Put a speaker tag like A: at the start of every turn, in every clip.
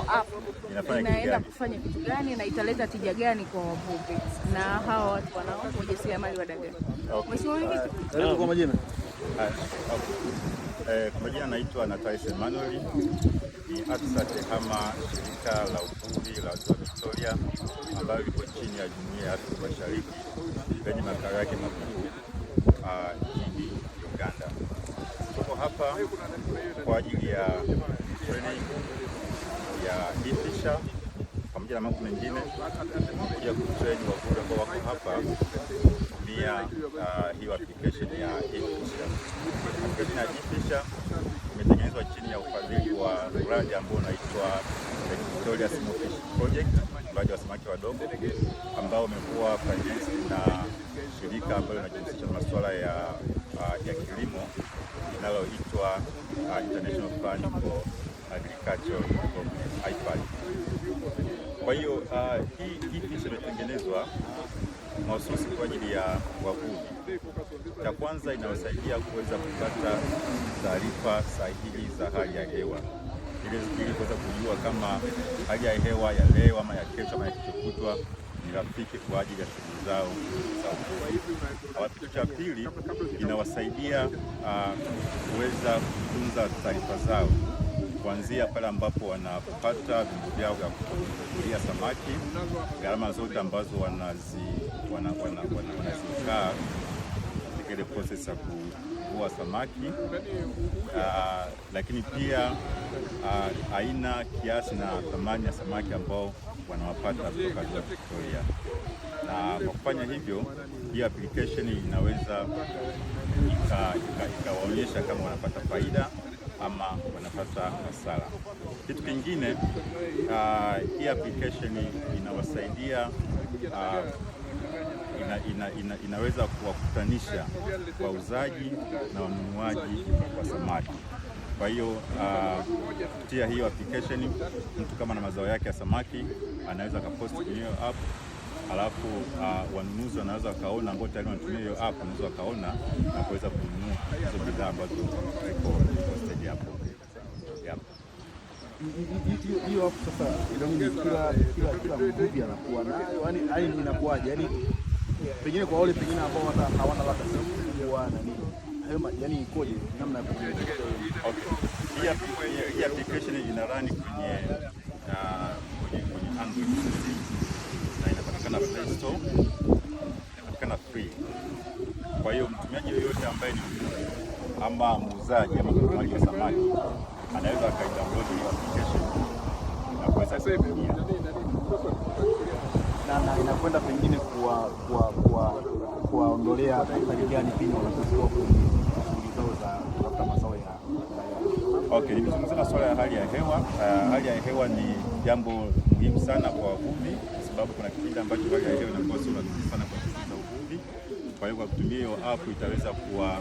A: app inaenda kufanya kitu gani na italeta tija gani kwa wavuvi na hawa watu wanao wajasiriamali wa dagaa. Mheshimiwa,
B: karibu kwa majina.
C: Kwa majina naitwa Nathalie Emmanuel, ni afisa TEHAMA shirika la uvuvi la Ziwa Victoria ambayo liko chini ya Jumuiya ya Afrika Mashariki lenye makao yake makuu nchini Uganda. Tuko hapa kwa ajili ya training ya e-fisher pamoja na mambo mengine, kuja kutrain wavuvi ambao wako hapa kutumia hiyo application ya e-fisher. Application ya e-fisher imetengenezwa chini ya ufadhili wa mradi ambao unaitwa Victoria Small Fish Project, mradi wa samaki wadogo ambao umekuwa financed na shirika ambalo linajihusisha na masuala ya kilimo linaloitwa International Fund for Agricultural Development, IFAD. Kwa hiyo hii fisha imetengenezwa mahususi kwa ajili ya wavuvi. Cha kwanza, inawasaidia kuweza kupata taarifa sahihi za hali ya hewa ili kuweza kujua kama hali ya hewa ya leo ama ya kesho ama ya kesho kutwa ni rafiki kwa ajili ya shughuli zao za uvuvi. Kitu cha pili, inawasaidia kuweza kutunza taarifa zao kuanzia pale ambapo wanapata vyombo vyao vya kuvulia samaki, gharama zote ambazo wanazikaa katika ile process ya kuvua samaki, lakini pia aina, kiasi na thamani ya samaki ambao wanawapata kutoka Ziwa Victoria. Na kwa kufanya hivyo, hii application inaweza ikawaonyesha kama wanapata faida ama wanapata hasara. Kitu kingine, hii application inawasaidia inaweza kuwakutanisha wauzaji na wanunuaji wa samaki. Kwa hiyo kupitia hiyo application, mtu kama na mazao yake ya samaki anaweza akapost kwenye hiyo app, alafu wanunuzi wanaweza wakaona, ambao tayari wanatumia hiyo app wanaweza wakaona na kuweza kununua hizo bidhaa ambazo ziko posted hapo.
B: Hiyo hapo sasa kila mvuvi anakuwa nayo, yani inakuwaje? Yani pengine kwa wale pengine ambao hawana labda kuwa na nini hayo, yani ikoje namna ya kutumia?
C: Okay, hii application ina run kwenye Android na inapatikana Play Store, inapatikana free. Kwa hiyo mtumiaji yoyote ambaye ni ama muuzaji ama mnunuaji wa samaki anaweza akaidownload hiyo application na kuweza kutumia,
B: na inakwenda pengine kuwaondolea athari gani pindi wanapokuwa kwenye shughuli zao za kutafuta mazao ya
C: Okay, nimezungumzia masuala ya hali ya hewa. Hali ya hewa ni jambo muhimu sana kwa wavuvi, kwa sababu kuna kipindi ambacho hali ya hewa inakuwa sio nzuri sana kwa shughuli za uvuvi. Kwa hiyo kwa kutumia hiyo app itaweza kuwa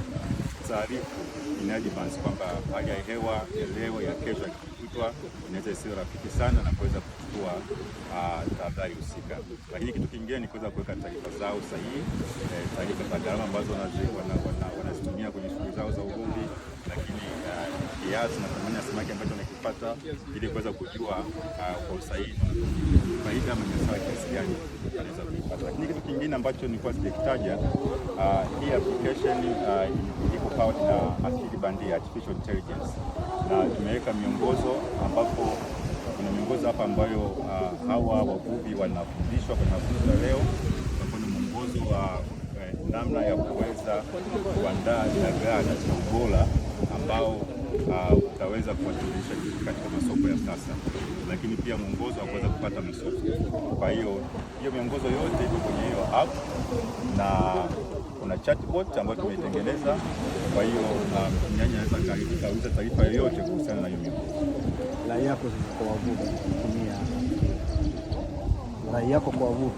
C: taarifu in advance kwamba hali ya hewa ya leo, ya kesho, ya kutwa inaweza isiwe rafiki sana na kuweza kuchukua tahadhari husika. Lakini kitu kingine ni kuweza kuweka taarifa zao sahihi, taarifa za gharama ambazo wanazitumia kwenye shughuli zao za uvuvi, lakini kiasi na thamani ya samaki ambacho wanakipata, ili kuweza kujua kwa usahihi faida ama hasara kiasi gani wanaweza kuipata. Lakini kitu kingine ambacho nilikuwa sijakitaja, hii application iko powered na akili bandia, artificial intelligence, na tumeweka miongozo ambapo kuna miongozo hapa ambayo hawa wavuvi wanafundishwa kwenye mafunzo ya leo. Kuna mwongozo wa namna ya kuweza kuandaa dagaa katika ubora ambao utaweza kuwasilisha katika masoko ya sasa, lakini pia mwongozo wa kuweza kupata masoko. Kwa hiyo miongozo yote iko kwenye hiyo app, na kuna chatbot ambayo tumeitengeneza. Kwa hiyo mtumiaji anaweza kauliza taarifa yoyote kuhusiana na hiyo miongozo.
B: Rai yako kwa wavuvi kutumia, rai yako kwa wavuvi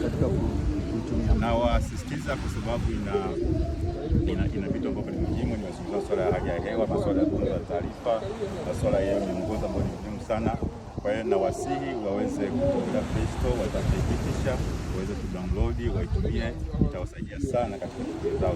B: katika kutumia?
C: Na wasisitiza kwa sababu ina vitu ambavyo ni muhimu. Nimezungumza masuala ya hali ya hewa, masuala ya kutunza taarifa, masuala ya miongozo ambayo ni muhimu sana. Kwa hiyo nawasihi waweze kutumia Play Store, watafute e-fisher, waweze kudownload, waitumie, itawasaidia sana katika shughuli zao.